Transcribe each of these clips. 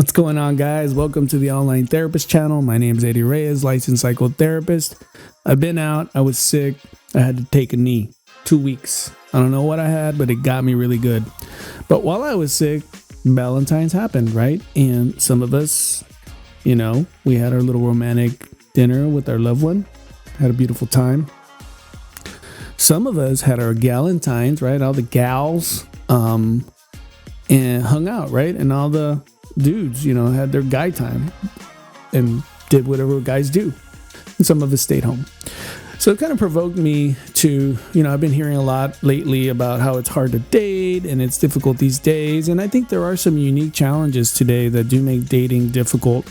What's going on, guys? Welcome to the Online Therapist channel. My name is Eddie Reyes, licensed psychotherapist. I've been out. I was sick. I had to take a knee. 2 weeks. I don't know what I had, but it got me really good. But while I was sick, Valentine's happened, right? And some of us, we had our little romantic dinner with our loved one. Had a beautiful time. Some of us had our galentines, right? All the gals, and hung out, right? And all the dudes, had their guy time and did whatever guys do. And some of us stayed home. So it kind of provoked me to, I've been hearing a lot lately about how it's hard to date and it's difficult these days. And I think there are some unique challenges today that do make dating difficult.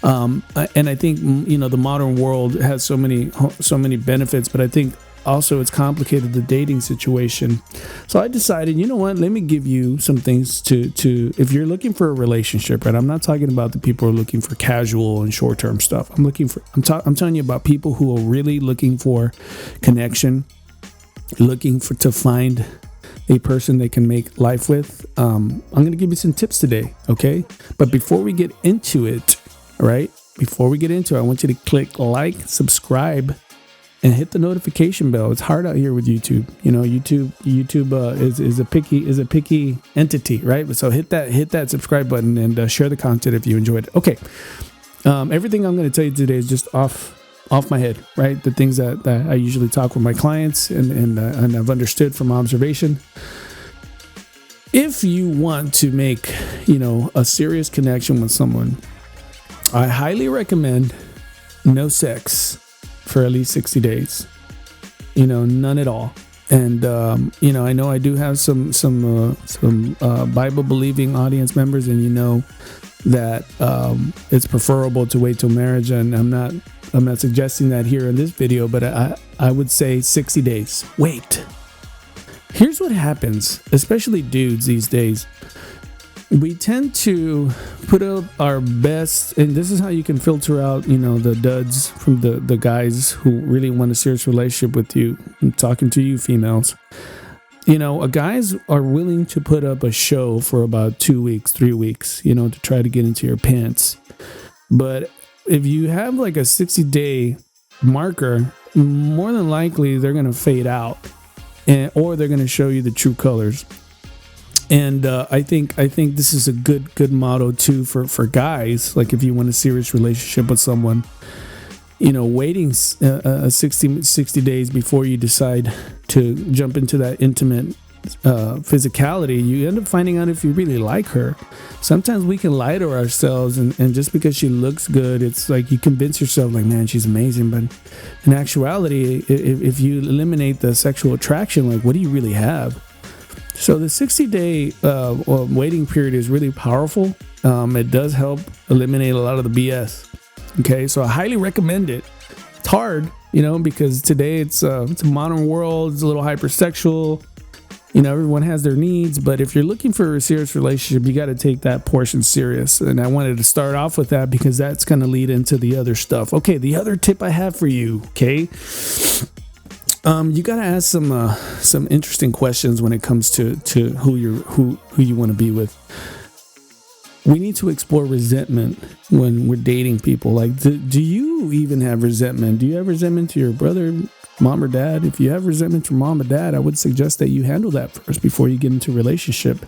And I think, the modern world has so many benefits, but I think also it's complicated, the dating situation. So I decided, let me give you some things to if you're looking for a relationship, right? I'm not talking about the people who are looking for casual and short-term stuff. I'm telling you about people who are really looking for connection, to find a person they can make life with. I'm going to give you some tips today, okay? But before we get into it, all right? I want you to click like, subscribe, and hit the notification bell. It's hard out here with YouTube. YouTube is a picky entity, right? So hit that subscribe button and share the content if you enjoyed it. Okay. Everything I'm going to tell you today is just off my head, right? The things that I usually talk with my clients and I've understood from observation. If you want to make, a serious connection with someone, I highly recommend no sex for at least 60 days, none at all. And, I know I do have some Bible believing audience members, and that it's preferable to wait till marriage. And I'm not suggesting that here in this video, but I would say 60 days. Wait, here's what happens, especially dudes these days. We tend to put up our best, and this is how you can filter out, the duds from the guys who really want a serious relationship with you. I'm talking to you females. Guys are willing to put up a show for about 2 weeks, 3 weeks, to try to get into your pants. But if you have like a 60-day marker, more than likely they're going to fade out, or they're going to show you the true colors. And I think this is a good motto too for guys. Like if you want a serious relationship with someone, waiting 60 days before you decide to jump into that intimate physicality, you end up finding out if you really like her. Sometimes we can lie to ourselves, and just because she looks good, it's like you convince yourself like, man, she's amazing. But in actuality, if you eliminate the sexual attraction, like what do you really have? So the 60-day waiting period is really powerful. It does help eliminate a lot of the BS. Okay, so I highly recommend it. It's hard, because today it's a modern world. It's a little hypersexual. Everyone has their needs. But if you're looking for a serious relationship, you got to take that portion serious. And I wanted to start off with that because that's going to lead into the other stuff. Okay, the other tip I have for you, okay? You got to ask some interesting questions when it comes to who you want to be with. We need to explore resentment when we're dating people. Like, do you even have resentment? Do you have resentment to your brother, mom, or dad? If you have resentment from mom or dad, I would suggest that you handle that first before you get into a relationship.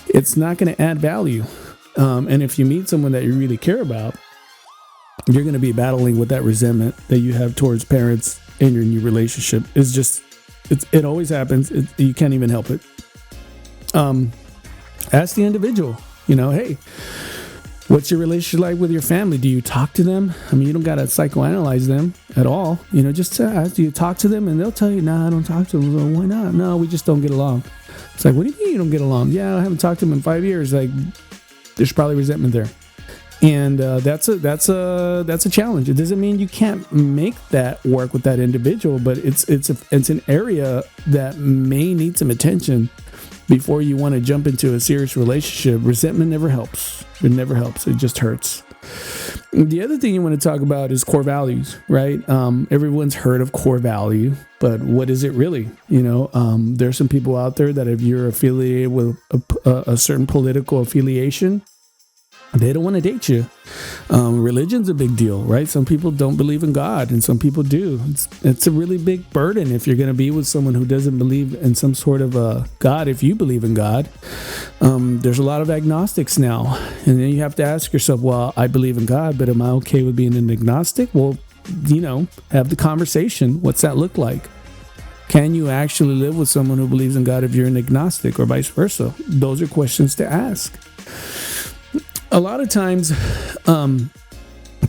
It's not going to add value. And if you meet someone that you really care about, you're going to be battling with that resentment that you have towards parents in your new relationship. It always happens. You can't even help it. Ask the individual, hey, what's your relationship like with your family? Do you talk to them? I mean, you don't got to psychoanalyze them at all. Just ask, do you talk to them? And they'll tell you, nah, I don't talk to them. Well, why not? No, we just don't get along. It's like, what do you mean you don't get along? Yeah, I haven't talked to them in 5 years. Like, there's probably resentment there. And that's a challenge. It doesn't mean you can't make that work with that individual, but it's an area that may need some attention before you want to jump into a serious relationship. Resentment never helps. It never helps. It just hurts. The other thing you want to talk about is core values, right? Everyone's heard of core value, but what is it really? There's some people out there that if you're affiliated with a certain political affiliation, they don't want to date you. Religion's a big deal, right? Some people don't believe in God and some people do. It's a really big burden if you're going to be with someone who doesn't believe in some sort of a God. If you believe in God, there's a lot of agnostics now. And then you have to ask yourself, well, I believe in God, but am I okay with being an agnostic? Well, have the conversation. What's that look like? Can you actually live with someone who believes in God if you're an agnostic or vice versa? Those are questions to ask. A lot of times,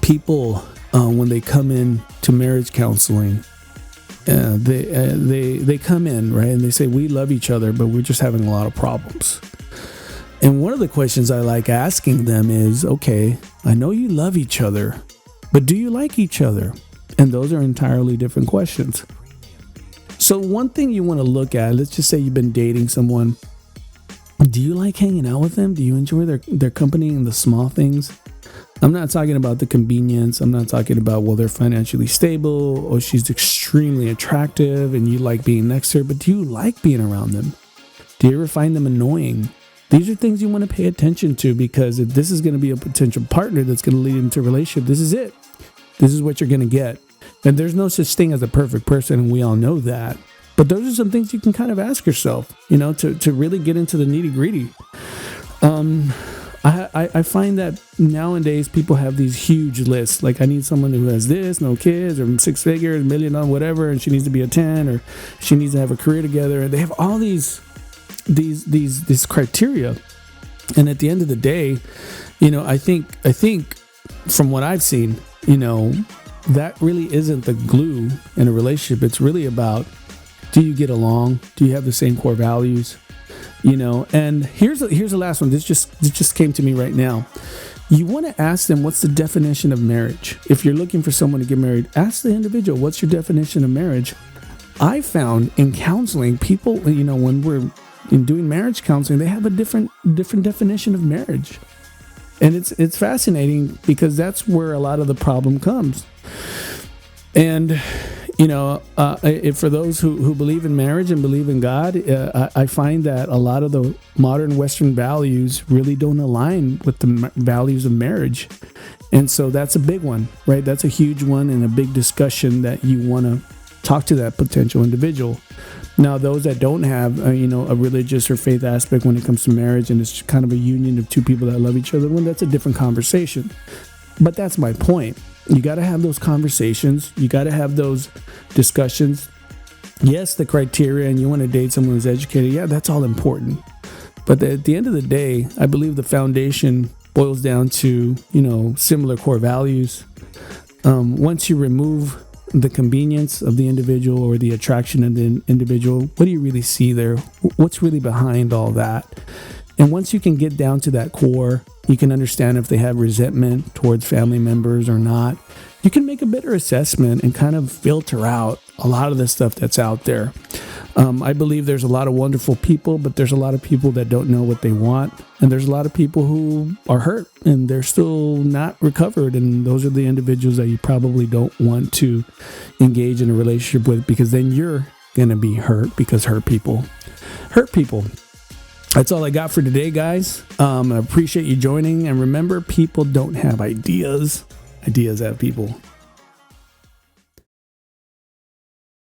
people, when they come in to marriage counseling, they come in, right, and they say, we love each other, but we're just having a lot of problems. And one of the questions I like asking them is, okay, I know you love each other, but do you like each other? And those are entirely different questions. So one thing you want to look at, let's just say you've been dating someone. Do you like hanging out with them? Do you enjoy their company and the small things? I'm not talking about the convenience. I'm not talking about, well, they're financially stable or she's extremely attractive and you like being next to her, but do you like being around them? Do you ever find them annoying? These are things you want to pay attention to, because if this is going to be a potential partner that's going to lead into a relationship, this is it. This is what you're going to get. And there's no such thing as a perfect person, and we all know that. But those are some things you can kind of ask yourself, to really get into the nitty gritty. I find that nowadays people have these huge lists. Like, I need someone who has this, no kids, or 6 figures, $1 million, whatever, and she needs to be a 10, or she needs to have a career together. And they have all these criteria. And at the end of the day, I think from what I've seen, that really isn't the glue in a relationship. It's really about, do you get along? Do you have the same core values? And here's the last one. This just came to me right now. You want to ask them, what's the definition of marriage? If you're looking for someone to get married, ask the individual, what's your definition of marriage? I found in counseling, people, when we're in doing marriage counseling, they have a different definition of marriage. And it's fascinating, because that's where a lot of the problem comes. And for those who believe in marriage and believe in God, I find that a lot of the modern Western values really don't align with the values of marriage. And so that's a big one, right? That's a huge one and a big discussion that you want to talk to that potential individual. Now, those that don't have, a religious or faith aspect when it comes to marriage, and it's kind of a union of two people that love each other, well, that's a different conversation. But that's my point. You got to have those conversations. You got to have those discussions. Yes, the criteria, and you want to date someone who's educated. Yeah, that's all important. But at the end of the day, I believe the foundation boils down to, similar core values. Once you remove the convenience of the individual or the attraction of the individual, what do you really see there? What's really behind all that? And once you can get down to that core, you can understand if they have resentment towards family members or not. You can make a better assessment and kind of filter out a lot of the stuff that's out there. I believe there's a lot of wonderful people, but there's a lot of people that don't know what they want. And there's a lot of people who are hurt and they're still not recovered. And those are the individuals that you probably don't want to engage in a relationship with, because then you're going to be hurt, because hurt people hurt people. That's all I got for today, guys. I appreciate you joining. And remember, people don't have ideas. Ideas have people.